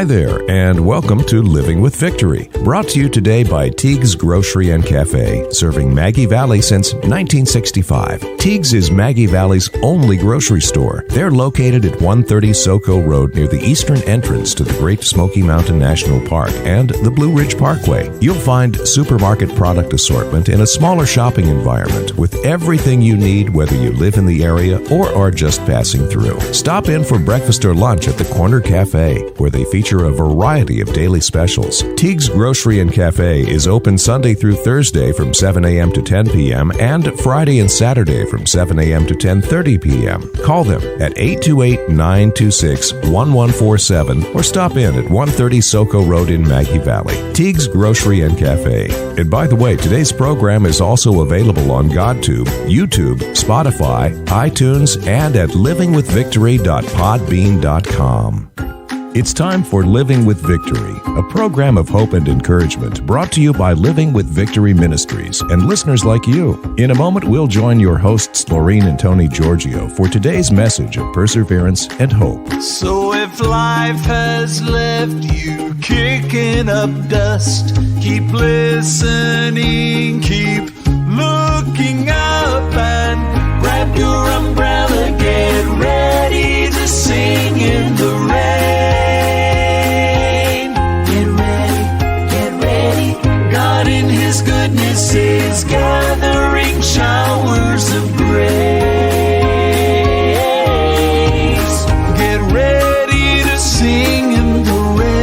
Hi there, and welcome to Living with Victory, brought to you today by Teague's Grocery and Cafe, serving Maggie Valley since 1965. Teague's is Maggie Valley's only grocery store. They're located at 130 Soco Road near the eastern entrance to the Great Smoky Mountain National Park and the Blue Ridge Parkway. You'll find supermarket product assortment in a smaller shopping environment with everything you need, whether you live in the area or are just passing through. Stop in for breakfast or lunch at the Corner Cafe, where they feature a variety of daily specials. Teague's Grocery and Cafe is open Sunday through Thursday from 7 a.m. to 10 p.m. and Friday and Saturday from 7 a.m. to 10:30 p.m. Call them at 828-926-1147 or stop in at 130 Soco Road in Maggie Valley. Teague's Grocery and Cafe. And by the way, today's program is also available on GodTube, YouTube, Spotify, iTunes, and at livingwithvictory.podbean.com. It's time for Living with Victory, a program of hope and encouragement brought to you by Living with Victory Ministries and listeners like you. In a moment, we'll join your hosts, Laureen and Tony Giorgio, for today's message of perseverance and hope. So if life has left you kicking up dust, keep listening, keep looking up, and grab your umbrella, get ready to sing in the rain. God in His goodness is gathering showers of grace. Get ready to sing in the rain.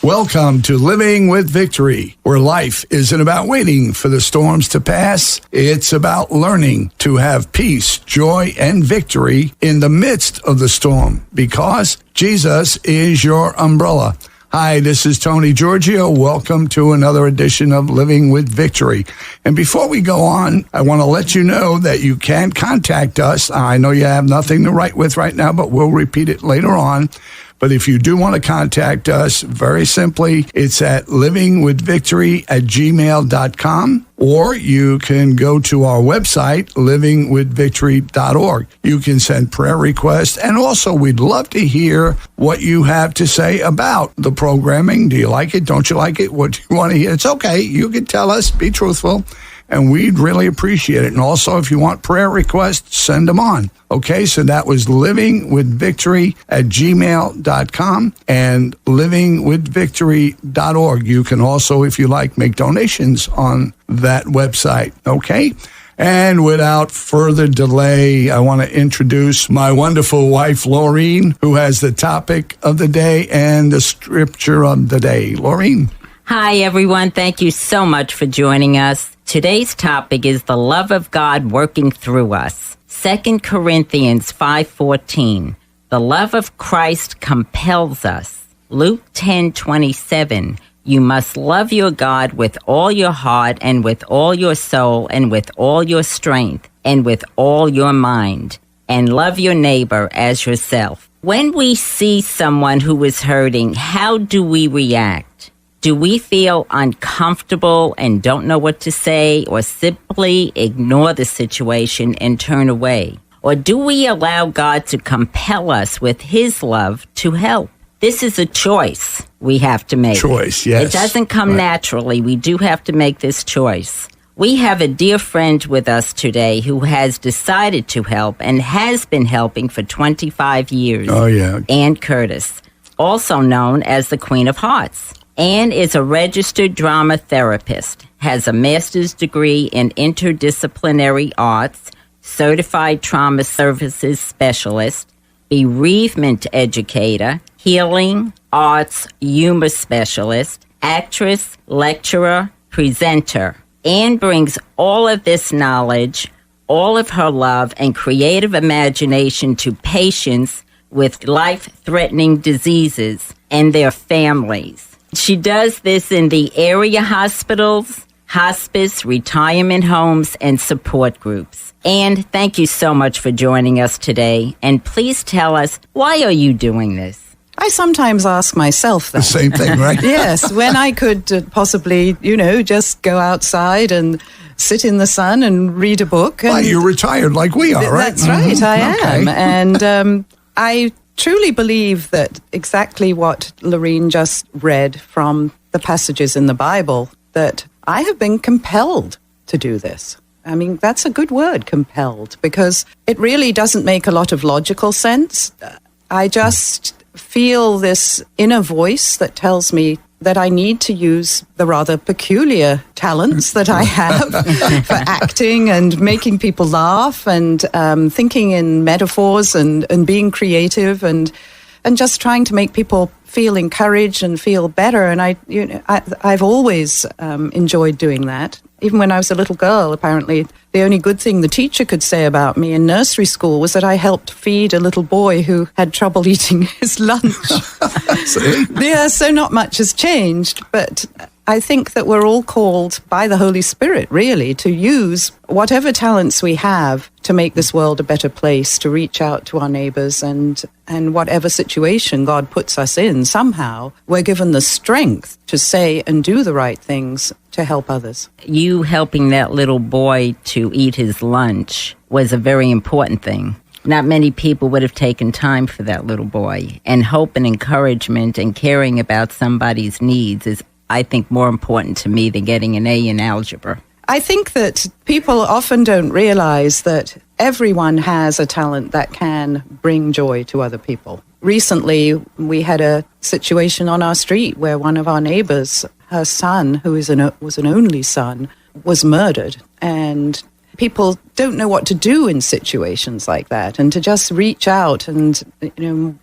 Welcome to Living with Victory, where life isn't about waiting for the storms to pass. It's about learning to have peace, joy, and victory in the midst of the storm, because Jesus is your umbrella. Hi, this is Tony Giorgio. Welcome to another edition of Living with Victory. And before we go on, I want to let you know that you can contact us. I know you have nothing to write with right now, but we'll repeat it later on. But if you do want to contact us, very simply, it's at livingwithvictory@gmail.com, or you can go to our website, livingwithvictory.org. You can send prayer requests, and also we'd love to hear what you have to say about the programming. Do you like it? Don't you like it? What do you want to hear? It's okay. You can tell us. Be truthful. And we'd really appreciate it. And also, if you want prayer requests, send them on. Okay, so that was livingwithvictory@gmail.com and livingwithvictory.org. You can also, if you like, make donations on that website. Okay? And without further delay, I want to introduce my wonderful wife, Laureen, who has the topic of the day and the scripture of the day. Laureen. Hi, everyone. Thank you so much for joining us. Today's topic is the love of God working through us. 2 Corinthians 5:14. The love of Christ compels us. Luke 10:27. You must love your God with all your heart and with all your soul and with all your strength and with all your mind, and love your neighbor as yourself. When we see someone who is hurting, how do we react? Do we feel uncomfortable and don't know what to say, or simply ignore the situation and turn away? Or do we allow God to compel us with His love to help? This is a choice we have to make. Choice, yes. It doesn't come naturally. We do have to make this choice. We have a dear friend with us today who has decided to help and has been helping for 25 years. Oh, yeah. Ann Curtis, also known as the Queen of Hearts. Ann is a registered drama therapist, has a master's degree in interdisciplinary arts, certified trauma services specialist, bereavement educator, healing arts humor specialist, actress, lecturer, presenter. Ann brings all of this knowledge, all of her love and creative imagination to patients with life-threatening diseases and their families. She does this in the area hospitals, hospice, retirement homes, and support groups. And thank you so much for joining us today. And please tell us, why are you doing this? I sometimes ask myself that. The same thing, right? Yes, when I could possibly, just go outside and sit in the sun and read a book. Well, you're retired like we are, right? That's right, I am. Okay. And I truly believe that exactly what Lorene just read from the passages in the Bible, that I have been compelled to do this. I mean, that's a good word, compelled, because it really doesn't make a lot of logical sense. I just feel this inner voice that tells me that I need to use the rather peculiar talents that I have for acting and making people laugh and thinking in metaphors and being creative and just trying to make people feel encouraged and feel better. And I've always enjoyed doing that. Even when I was a little girl, apparently, the only good thing the teacher could say about me in nursery school was that I helped feed a little boy who had trouble eating his lunch. See? Yeah, so not much has changed, but I think that we're all called by the Holy Spirit, really, to use whatever talents we have to make this world a better place, to reach out to our neighbors, and whatever situation God puts us in, somehow we're given the strength to say and do the right things to help others. You helping that little boy to eat his lunch was a very important thing. Not many people would have taken time for that little boy. And hope and encouragement and caring about somebody's needs is, I think, more important to me than getting an A in algebra. I think that people often don't realize that everyone has a talent that can bring joy to other people. Recently, we had a situation on our street where one of our neighbors, her son, who was an only son, was murdered. And people don't know what to do in situations like that, and to just reach out. And,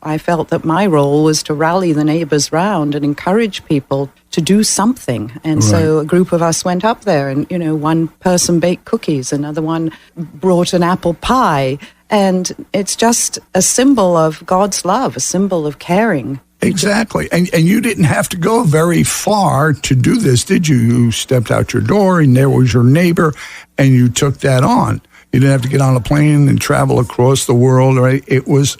I felt that my role was to rally the neighbors round and encourage people to do something. And so a group of us went up there, and, one person baked cookies, another one brought an apple pie. And it's just a symbol of God's love, a symbol of caring. Exactly. And you didn't have to go very far to do this, did you? You stepped out your door and there was your neighbor and you took that on. You didn't have to get on a plane and travel across the world, right? It was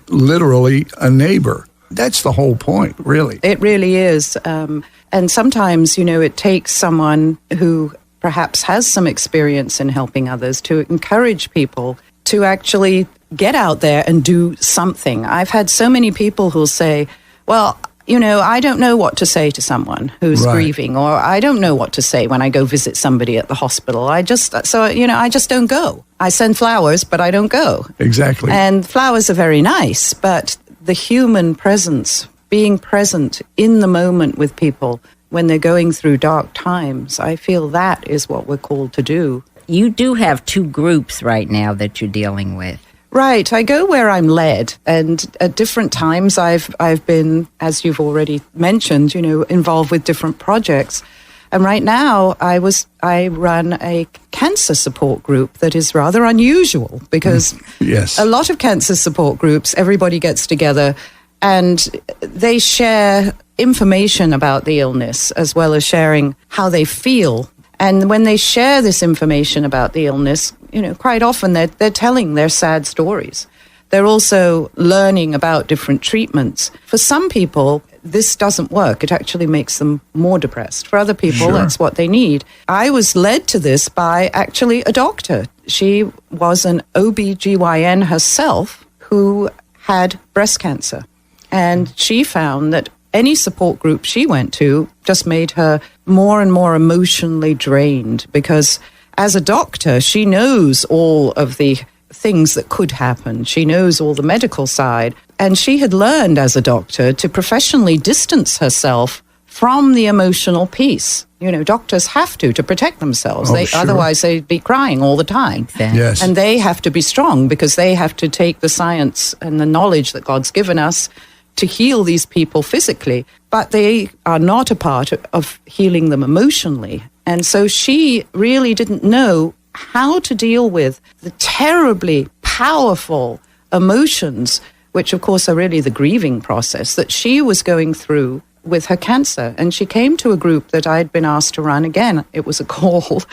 literally a neighbor. That's the whole point, really. It really is. And sometimes, it takes someone who perhaps has some experience in helping others to encourage people to actually get out there and do something. I've had so many people who'll say, well, I don't know what to say to someone who's grieving, or I don't know what to say when I go visit somebody at the hospital. I just don't go. I send flowers, but I don't go. Exactly. And flowers are very nice, but the human presence, being present in the moment with people when they're going through dark times, I feel that is what we're called to do. You do have two groups right now that you're dealing with. Right. I go where I'm led. And at different times, I've been, as you've already mentioned, involved with different projects. And right now, I run a cancer support group that is rather unusual because yes. A lot of cancer support groups, everybody gets together and they share information about the illness as well as sharing how they feel. And when they share this information about the illness, quite often they're telling their sad stories. They're also learning about different treatments. For some people, this doesn't work. It actually makes them more depressed. For other people, That's what they need. I was led to this by actually a doctor. She was an OB-GYN herself who had breast cancer. And she found that any support group she went to just made her more and more emotionally drained because as a doctor, she knows all of the things that could happen. She knows all the medical side. And she had learned as a doctor to professionally distance herself from the emotional piece. Doctors have to protect themselves. Otherwise, they'd be crying all the time. Exactly. Yes. And they have to be strong because they have to take the science and the knowledge that God's given us to heal these people physically, but they are not a part of healing them emotionally. And so she really didn't know how to deal with the terribly powerful emotions, which of course are really the grieving process that she was going through with her cancer. And she came to a group that I'd been asked to run again. It was a call.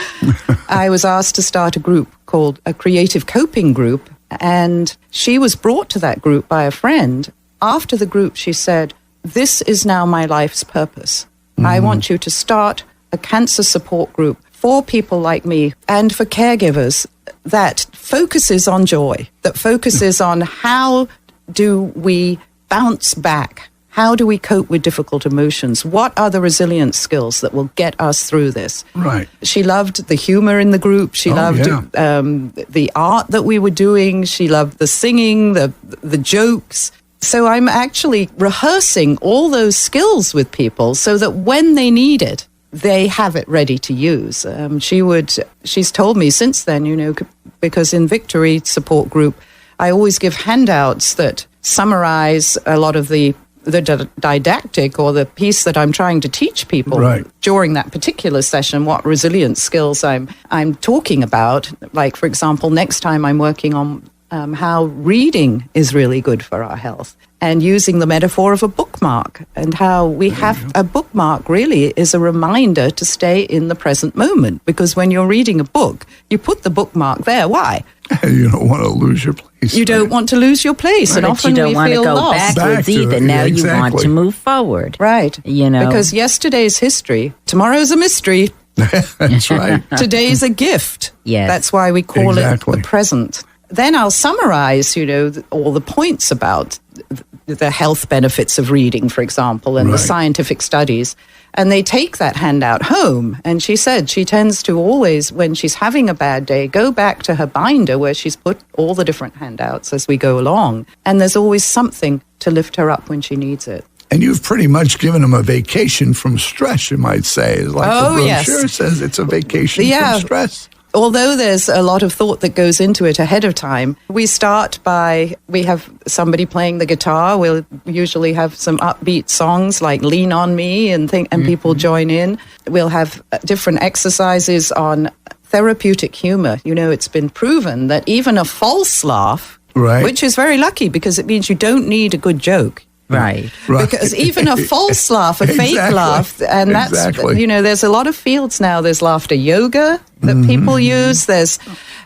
I was asked to start a group called a Creative Coping Group. And she was brought to that group by a friend after the group, she said, "This is now my life's purpose. I want you to start a cancer support group for people like me and for caregivers that focuses on joy, that focuses on how do we bounce back? How do we cope with difficult emotions? What are the resilience skills that will get us through this?" Right. She loved the humor in the group. She loved the art that we were doing. She loved the singing, the jokes. So I'm actually rehearsing all those skills with people so that when they need it, they have it ready to use. She's told me since then, because in Victory Support Group, I always give handouts that summarize a lot of the didactic or the piece that I'm trying to teach people during that particular session, what resilience skills I'm talking about. Like, for example, next time I'm working on how reading is really good for our health, and using the metaphor of a bookmark, and how we have a bookmark really is a reminder to stay in the present moment. Because when you're reading a book, you put the bookmark there. Why? You don't want to lose your place. You don't want to lose your place, and often you don't we want to feel go lost. backwards either. Now you want to move forward, right? Because yesterday's history, tomorrow's a mystery. That's right. Today's a gift. Yes, that's why we call it the present. Then I'll summarize, all the points about the health benefits of reading, for example, and the scientific studies. And they take that handout home. And she said she tends to always, when she's having a bad day, go back to her binder where she's put all the different handouts as we go along. And there's always something to lift her up when she needs it. And you've pretty much given them a vacation from stress, you might say. Like the brochure says, it's a vacation from stress. Although there's a lot of thought that goes into it ahead of time, we start by, we have somebody playing the guitar. We'll usually have some upbeat songs like Lean On Me and people join in. We'll have different exercises on therapeutic humor. It's been proven that even a false laugh, which is very lucky because it means you don't need a good joke. Right. Because even a false laugh, a fake laugh, and that's, there's a lot of fields now. There's laughter yoga that people use. There's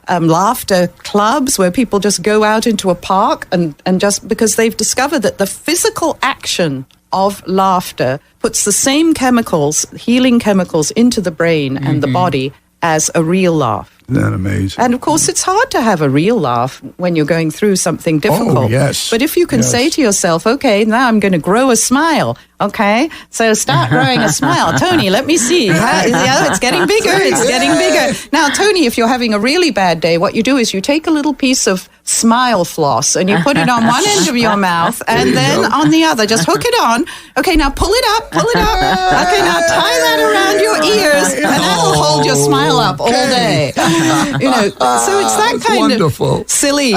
laughter clubs where people just go out into a park and just because they've discovered that the physical action of laughter puts the same chemicals, healing chemicals, into the brain and the body as a real laugh. Isn't that amazing? And of course, it's hard to have a real laugh when you're going through something difficult. Oh, yes. But if you can say to yourself, okay, now I'm going to grow a smile. Okay, so start growing a smile. Tony, let me see. It's getting bigger. It's getting bigger. Now, Tony, if you're having a really bad day, what you do is you take a little piece of smile floss and you put it on one end of your mouth and then on the other. Just hook it on. Okay, now pull it up. Pull it up. Okay, now tie that around your ears and that'll hold your smile up all day. So it's that kind of silly.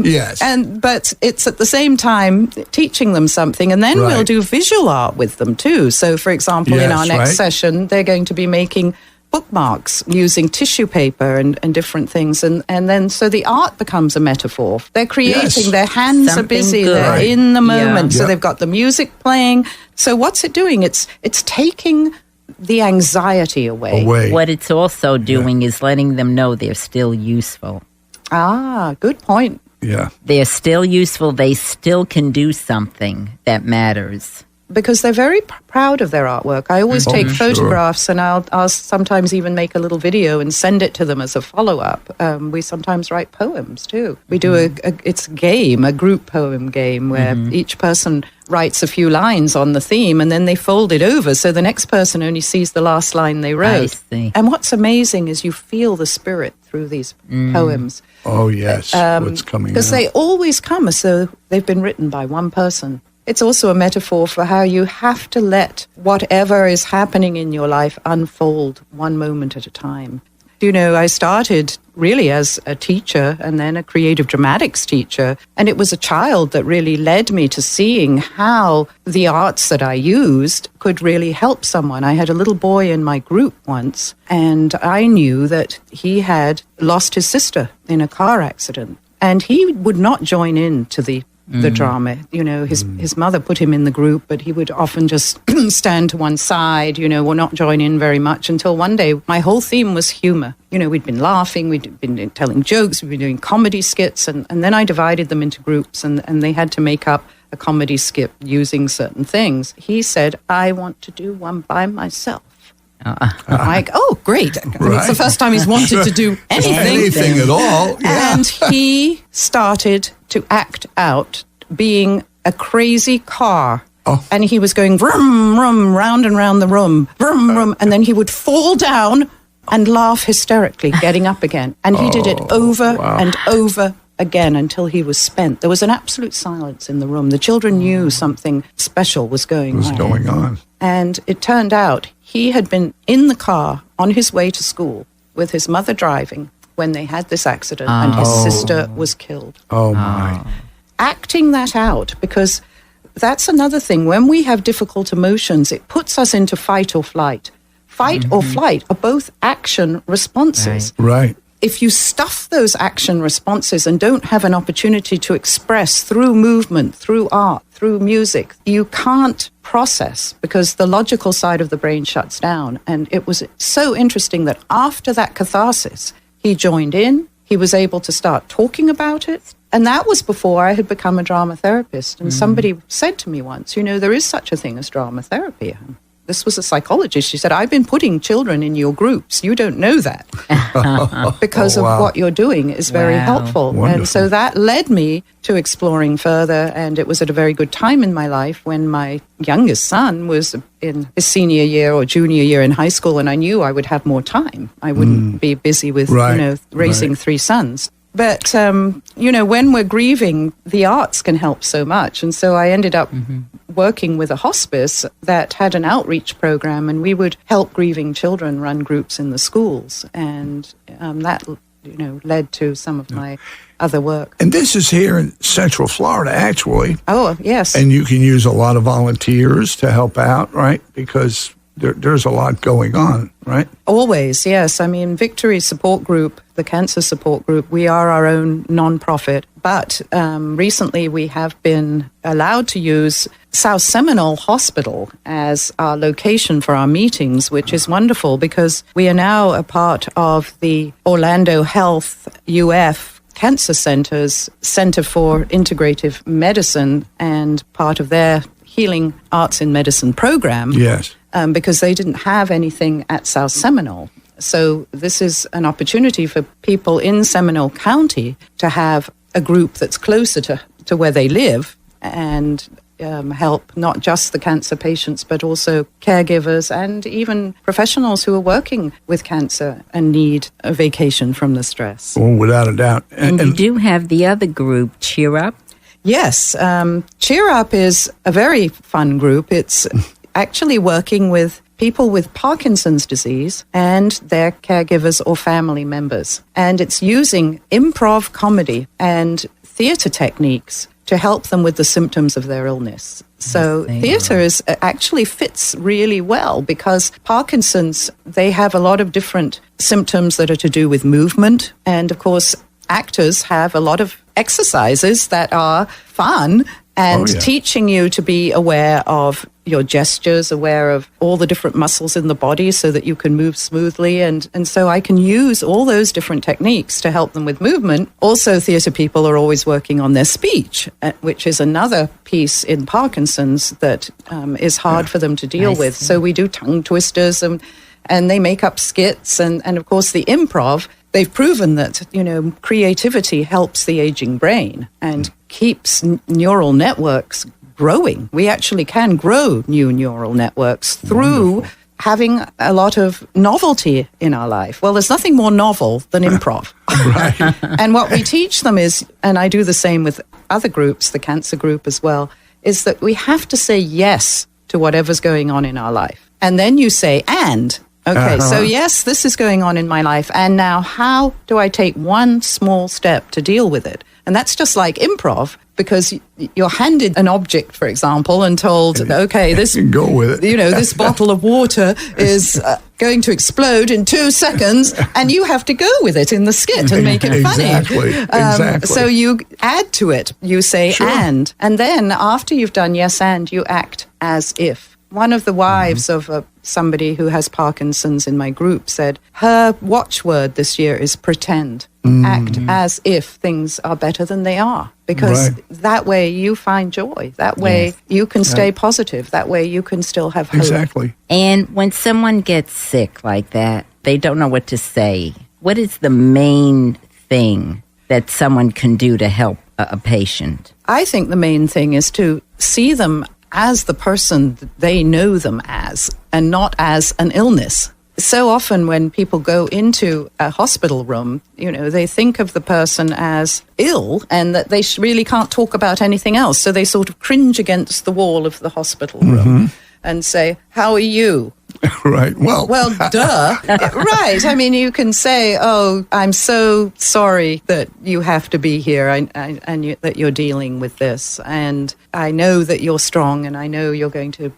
Yes. But it's at the same time teaching them something, and then we'll do visual art with them too. So, for example, in our next session, they're going to be making bookmarks using tissue paper and different things. And then so the art becomes a metaphor. They're creating, their hands are busy, they're in the moment. So they've got the music playing. So what's it doing? It's taking the anxiety away. What it's also doing is letting them know they're still useful. Ah, good point. Yeah. They're still useful. They still can do something that matters. Because they're very proud of their artwork. I always take photographs and I'll sometimes even make a little video and send it to them as a follow-up. We sometimes write poems too. We do it's a game, a group poem game where each person writes a few lines on the theme and then they fold it over so the next person only sees the last line they wrote. I see. And what's amazing is you feel the spirit through these poems. Oh, yes, what's coming because they always come as though they've been written by one person. It's also a metaphor for how you have to let whatever is happening in your life unfold one moment at a time. I started really as a teacher and then a creative dramatics teacher, and it was a child that really led me to seeing how the arts that I used could really help someone. I had a little boy in my group once, and I knew that he had lost his sister in a car accident, and he would not join in to the drama. His mother put him in the group, but he would often just stand to one side, or not join in very much until one day my whole theme was humor. We'd been laughing, we'd been telling jokes, we'd been doing comedy skits, and then I divided them into groups and they had to make up a a comedy skit using certain things. He said, I want to do one by myself. I'm like, oh, great. It's the first time he's wanted to do Anything at all. Yeah. And he started to act out being a crazy car. Oh. And he was going vroom, vroom, round and round the room, vroom, vroom. And then he would fall down and laugh hysterically, getting up again. And he did it over and over again until he was spent. There was an absolute silence in the room. The children knew something special was going on. And it turned out he had been in the car on his way to school with his mother driving when they had this accident and his sister was killed. Oh, my. Acting that out, because that's another thing. When we have difficult emotions, it puts us into fight or flight. Fight or flight are both action responses. Right. If you stuff those action responses and don't have an opportunity to express through movement, through art, through music, you can't process because the logical side of the brain shuts down. And it was so interesting that after that catharsis, he joined in, he was able to start talking about it. And that was before I had become a drama therapist. And somebody said to me once, there is such a thing as drama therapy. This was a psychologist. She said, I've been putting children in your groups. You don't know that. Because of what you're doing is very helpful. Wonderful. And so that led me to exploring further. And it was at a very good time in my life when my youngest son was in his senior year or junior year in high school. And I knew I would have more time. I wouldn't be busy with, raising three sons. But, when we're grieving, the arts can help so much. And so I ended up working with a hospice that had an outreach program, and we would help grieving children run groups in the schools. And that, led to some of my other work. And this is here in Central Florida, actually. Oh, yes. And you can use a lot of volunteers to help out, right? Because there's a lot going on, right? Always, yes. I mean, Victory Support Group, the Cancer Support Group, we are our own nonprofit. But recently we have been allowed to use South Seminole Hospital as our location for our meetings, which is wonderful because we are now a part of the Orlando Health UF Cancer Center's Center for Integrative Medicine and part of their Healing Arts in Medicine program. Yes. Because they didn't have anything at South Seminole. So this is an opportunity for people in Seminole County to have a group that's closer to where they live and help not just the cancer patients, but also caregivers and even professionals who are working with cancer and need a vacation from the stress. Oh, without a doubt. And you do have the other group, Cheer Up? Yes. Cheer Up is a very fun group. It's actually working with people with Parkinson's disease and their caregivers or family members. And it's using improv comedy and theater techniques to help them with the symptoms of their illness. So theater actually fits really well because Parkinson's, they have a lot of different symptoms that are to do with movement. And of course, actors have a lot of exercises that are fun and teaching you to be aware of your gestures, aware of all the different muscles in the body so that you can move smoothly. And so I can use all those different techniques to help them with movement. Also, theatre people are always working on their speech, which is another piece in Parkinson's that is hard for them to deal with. So we do tongue twisters and they make up skits. And of course, the improv, they've proven that, creativity helps the aging brain and keeps neural networks growing. We actually can grow new neural networks through having a lot of novelty in our life. Well, there's nothing more novel than improv. Right. And what we teach them is, and I do the same with other groups, the cancer group as well, is that we have to say yes to whatever's going on in our life. And then you say, and. Okay, so yes, this is going on in my life. And now how do I take one small step to deal with it? And that's just like improv, because you're handed an object, for example, and told, okay, this go with it. This bottle of water is going to explode in 2 seconds, and you have to go with it in the skit and make it funny. Exactly. So you add to it. You say and then after you've done yes and, you act as if. One of the wives of somebody who has Parkinson's in my group said her watchword this year is pretend. act as if things are better than they are. Because that way you find joy. That way you can stay positive. That way you can still have hope. Exactly. And when someone gets sick like that, they don't know what to say. What is the main thing that someone can do to help a patient? I think the main thing is to see them as the person that they know them as, and not as an illness. So often when people go into a hospital room, they think of the person as ill and that they really can't talk about anything else. So they sort of cringe against the wall of the hospital room and say, "How are you?" Right. Well, duh. Right. I mean, you can say, "Oh, I'm so sorry that you have to be here and that you're dealing with this. And I know that you're strong and I know you're going to,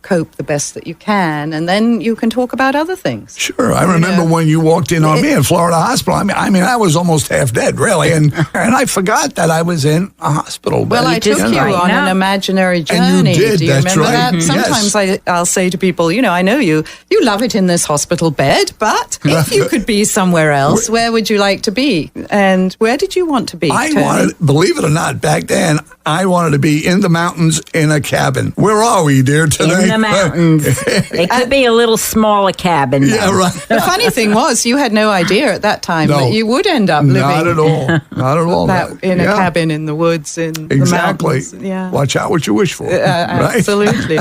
cope the best that you can." And then you can talk about other things. Sure. I remember when you walked in on me in Florida Hospital. I mean, I was almost half dead, really. And I forgot that I was in a hospital bed. Well, I took you on an imaginary journey. And you did. Do you That's remember right. that? Sometimes I'll say to people, I know you love it in this hospital bed, but if you could be somewhere else, where would you like to be? And where did you want to be? I wanted, believe it or not, back then, I wanted to be in the mountains in a cabin. Where are we, dear, today? In the mountains. It could be a little smaller cabin. Though. Yeah, right. The funny thing was, you had no idea at that time that you would end up living. Not at all. Not at all. In a cabin in the woods, in the mountains. Yeah. Watch out what you wish for. Right? Absolutely.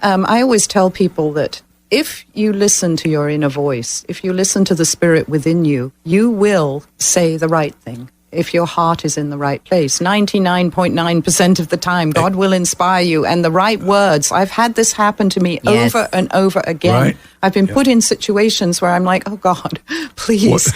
I always tell people that if you listen to your inner voice, if you listen to the spirit within you, you will say the right thing. If your heart is in the right place, 99.9% of the time, God will inspire you. And the right words, I've had this happen to me over and over again. Right. I've been put in situations where I'm like, "Oh God, please."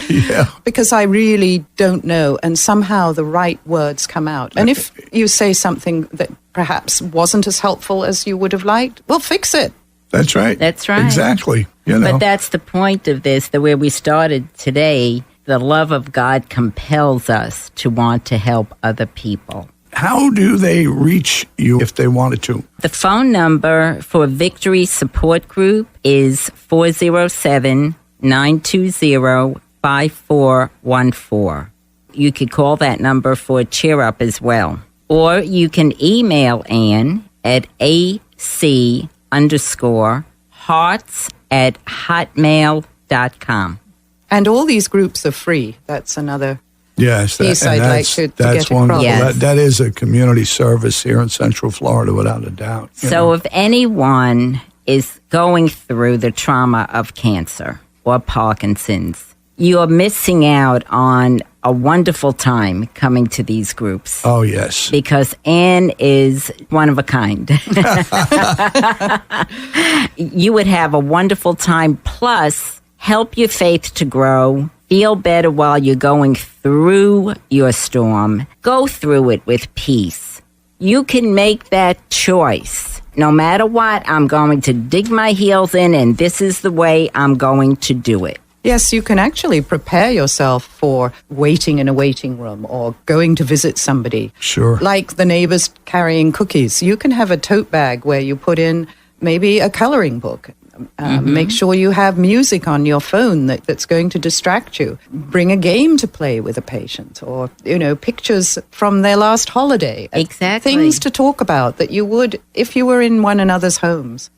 Because I really don't know. And somehow the right words come out. And if you say something that perhaps wasn't as helpful as you would have liked, well, fix it. That's right. That's right. Exactly. But that's the point of this, where we started today. The love of God compels us to want to help other people. How do they reach you if they wanted to? The phone number for Victory Support Group is 407-920-5414. You could call that number for a cheer up as well. Or you can email Ann at ac_hearts@hotmail.com. And all these groups are free. That's another piece I'd like to that's get wonderful. across. That is a community service here in Central Florida, without a doubt. So if anyone is going through the trauma of cancer or Parkinson's, you're missing out on a wonderful time coming to these groups. Oh, yes. Because Ann is one of a kind. You would have a wonderful time, plus help your faith to grow, feel better while you're going through your storm. Go through it with peace. You can make that choice. No matter what, I'm going to dig my heels in, and this is the way I'm going to do it. Yes, you can actually prepare yourself for waiting in a waiting room or going to visit somebody. Sure. Like the neighbors carrying cookies. You can have a tote bag where you put in maybe a coloring book. Make sure you have music on your phone that's going to distract you. Bring a game to play with a patient, or, pictures from their last holiday. Exactly. Things to talk about that you would if you were in one another's homes.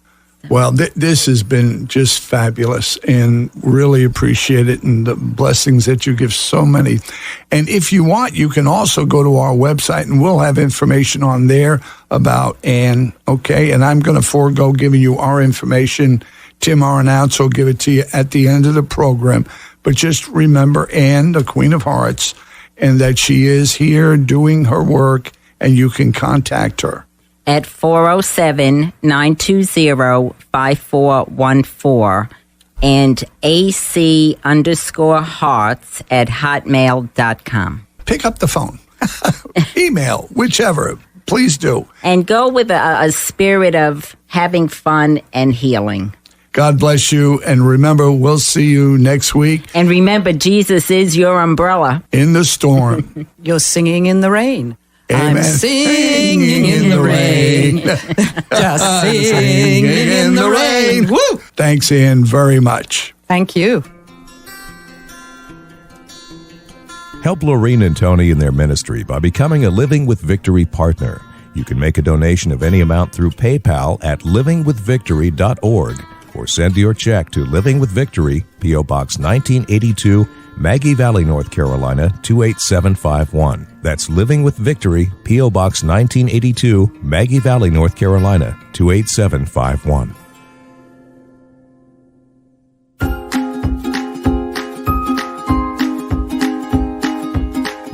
Well, this has been just fabulous, and really appreciate it, and the blessings that you give so many. And if you want, you can also go to our website, and we'll have information on there about Ann, okay? And I'm going to forego giving you our information. Tim, our announcer, will give it to you at the end of the program. But just remember Ann, the Queen of Hearts, and that she is here doing her work, and you can contact her at 407-920-5414 and ac_hearts@hotmail.com. Pick up the phone. Email, whichever. Please do. And go with a spirit of having fun and healing. God bless you. And remember, we'll see you next week. And remember, Jesus is your umbrella. In the storm. You're singing in the rain. Amen. I'm singing in the rain. Just singing in the rain. Woo! Thanks, Ann, very much. Thank you. Help Laureen and Tony in their ministry by becoming a Living with Victory partner. You can make a donation of any amount through PayPal at livingwithvictory.org or send your check to Living with Victory, P.O. Box 1982, Maggie Valley, North Carolina, 28751. That's Living with Victory, P.O. Box 1982, Maggie Valley, North Carolina, 28751.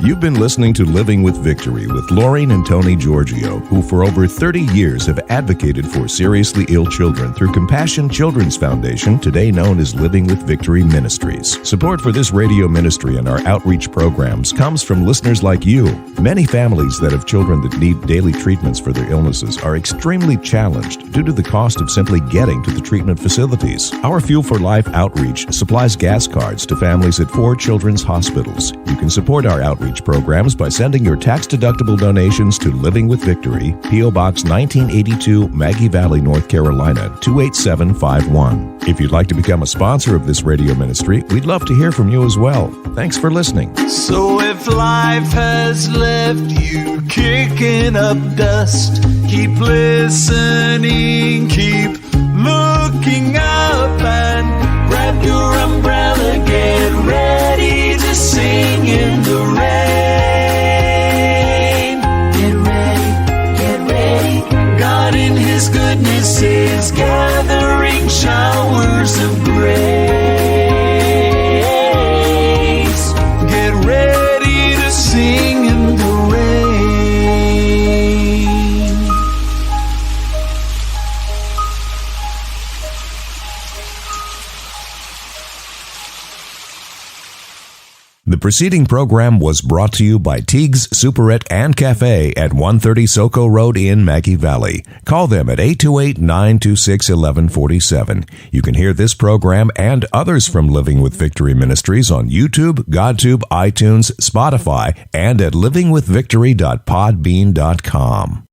You've been listening to Living with Victory with Laureen and Tony Giorgio, who for over 30 years have advocated for seriously ill children through Compassion Children's Foundation, today known as Living with Victory Ministries. Support for this radio ministry and our outreach programs comes from listeners like you. Many families that have children that need daily treatments for their illnesses are extremely challenged due to the cost of simply getting to the treatment facilities. Our Fuel for Life outreach supplies gas cards to families at 4 children's hospitals. You can support our outreach programs by sending your tax-deductible donations to Living with Victory, P.O. Box 1982, Maggie Valley, North Carolina, 28751. If you'd like to become a sponsor of this radio ministry, we'd love to hear from you as well. Thanks for listening. So if life has left you kicking up dust, keep listening, keep looking up, and grab your umbrella, get ready to sing in the rain. Get ready. God in His goodness is gathering showers of grace. Get ready to sing in the rain. The preceding program was brought to you by Teague's Superette and Cafe at 130 Soco Road in Maggie Valley. Call them at 828-926-1147. You can hear this program and others from Living with Victory Ministries on YouTube, GodTube, iTunes, Spotify, and at livingwithvictory.podbean.com.